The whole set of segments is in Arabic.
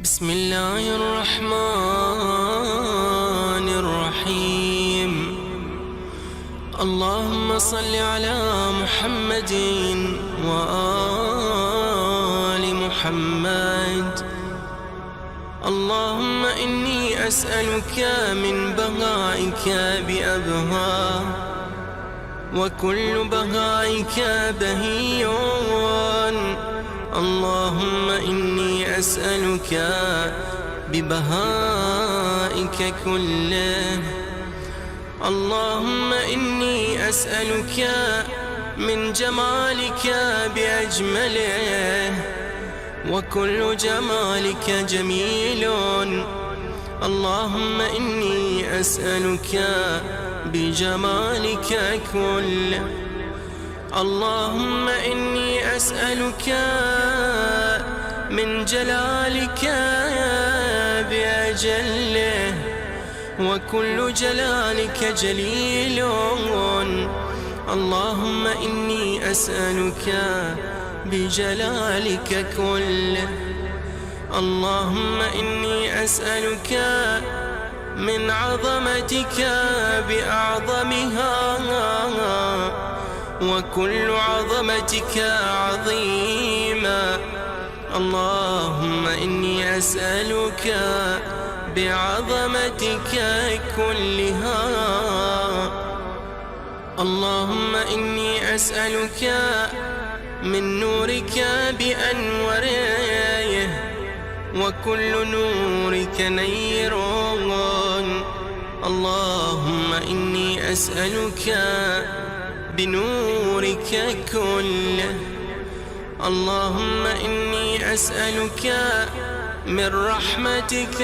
بسم الله الرحمن الرحيم. اللهم صل على محمد وآل محمد. اللهم إني أسألك من بهائك بأبها، وكل بهائك بهي. اللهم إني أسألك ببهائك كله. اللهم إني أسألك من جمالك بأجمله، وكل جمالك جميل. اللهم إني أسألك بجمالك كله. اللهم إني أسألك من جلالك بأجله، وكل جلالك جليل. اللهم إني أسألك بجلالك كله. اللهم إني أسألك من عظمتك بأعظمها، وكل عظمتك عظيمة. اللهم إني أسألك بعظمتك كلها. اللهم إني أسألك من نورك بأنواره، وكل نورك نير. اللهم إني أسألك بنورك كله. اللهم إني أسألك من رحمتك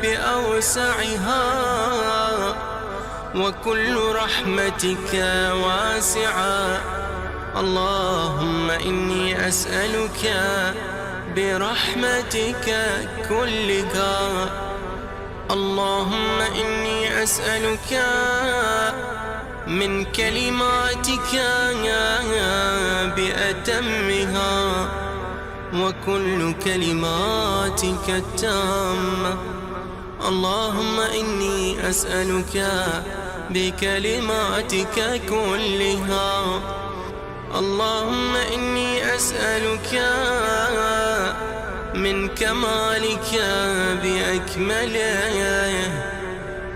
بأوسعها، وكل رحمتك واسعة. اللهم إني أسألك برحمتك كلها. اللهم إني أسألك من كلماتك بأتمها، وكل كلماتك التامة. اللهم إني أسألك بكلماتك كلها. اللهم إني أسألك من كمالك بأكمله،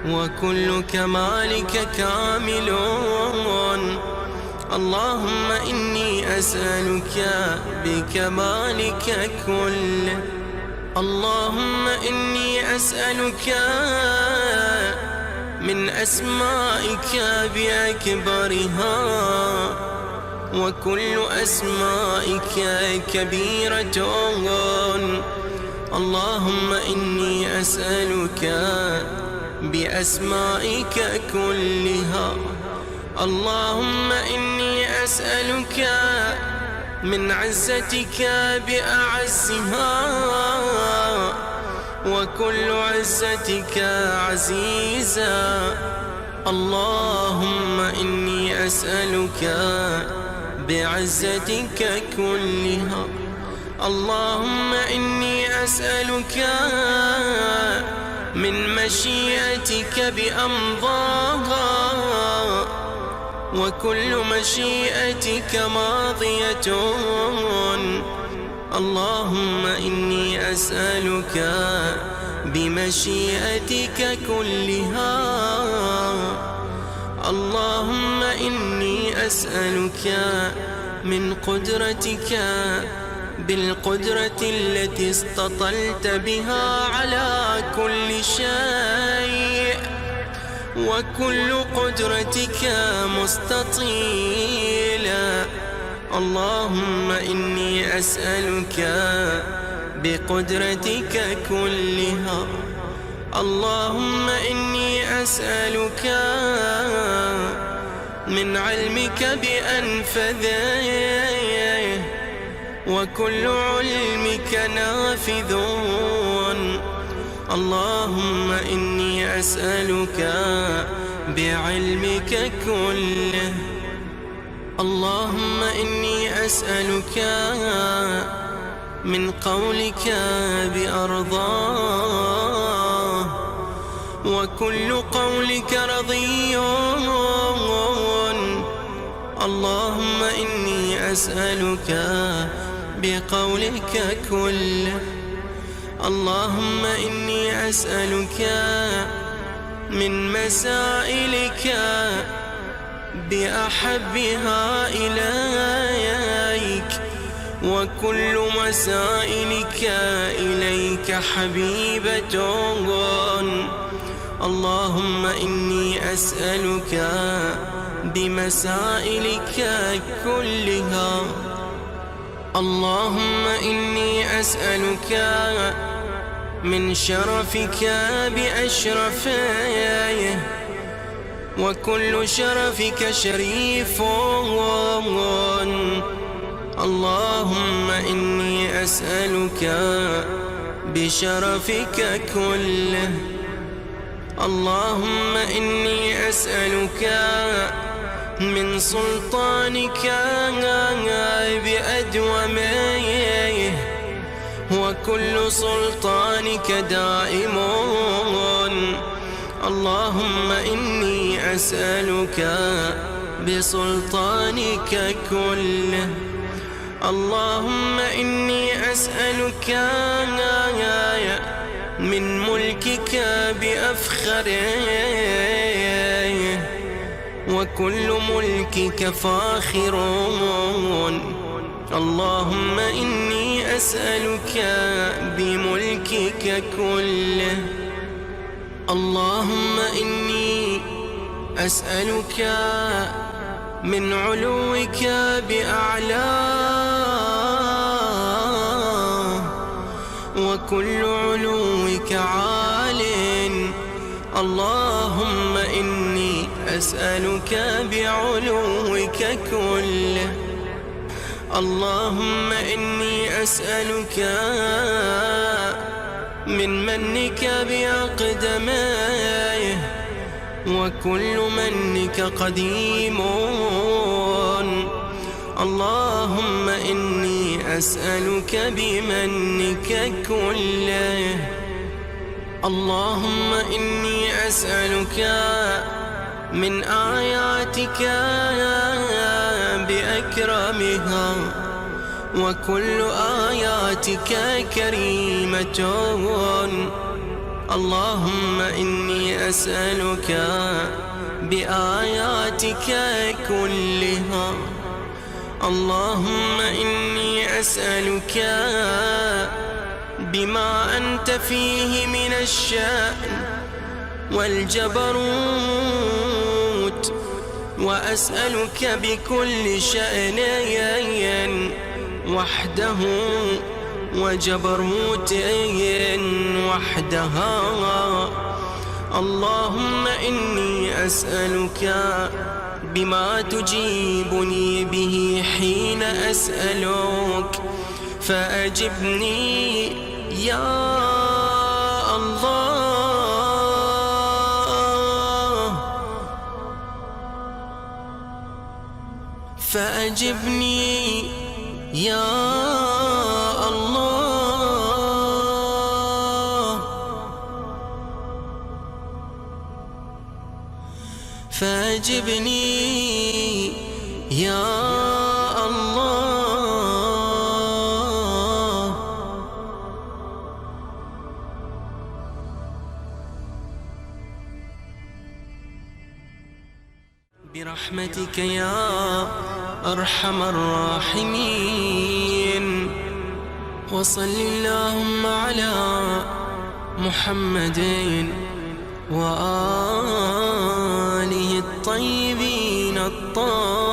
وكل كمالك كامل. اللهم إني أسألك بكمالك كله. اللهم إني أسألك من أسمائك بأكبرها، وكل أسمائك كبيرة. اللهم إني أسألك بأسمائك كلها. اللهم إني أسألك من عزتك بأعزها، وكل عزتك عزيزا. اللهم إني أسألك بعزتك كلها. اللهم إني أسألك من مشيئتك بأمضاها، وكل مشيئتك ماضية. اللهم إني أسألك بمشيئتك كلها. اللهم إني أسألك من قدرتك بالقدرة التي استطلت بها على كل شيء، وكل قدرتك مستطيلة. اللهم إني أسألك بقدرتك كلها. اللهم إني أسألك من علمك بأنفذه، وكل علمك نافذ. اللهم إني أسألك بعلمك كله. اللهم إني أسألك من قولك بأرضاه، وكل قولك رضي. اللهم إني أسألك بقولك كله. اللهم إني أسألك من مسائلك بأحبها إليك، وكل مسائلك إليك حبيبة. اللهم إني أسألك بمسائلك كلها. اللهم إني أسألك من شرفك بأشرفيه، وكل شرفك شريف. اللهم إني أسألك بشرفك كله. اللهم إني أسألك من سلطانك بأدوميه، وكل سلطانك دائم. اللهم إني أسألك بسلطانك كله. اللهم إني أسألك من ملكك بأفخره، وكل ملكك فاخر. اللهم إني أسألك بملكك كله. اللهم إني أسألك من علوك بأعلاه، وكل علوك عال. اللهم إني أسألك بعلوك كله. اللهم إني أسألك من منك بأقدميه، وكل منك قديم. اللهم إني أسألك بمنك كله. اللهم إني أسألك من آياتك بأكرمها، وكل آياتك كريمة. اللهم إني أسألك بآياتك كلها. اللهم إني أسألك بما أنت فيه من الشأن والجبروت، وأسألك بكل شأن وحده، وجبروت وحدها. اللهم إني أسألك بما تجيبني به حين أسألك، فأجبني يا الله، فأجبني يا الله، فأجبني يا الله. برحمتك يا أرحم الراحمين. وصل اللهم على محمد وآله الطيبين الطاهرين.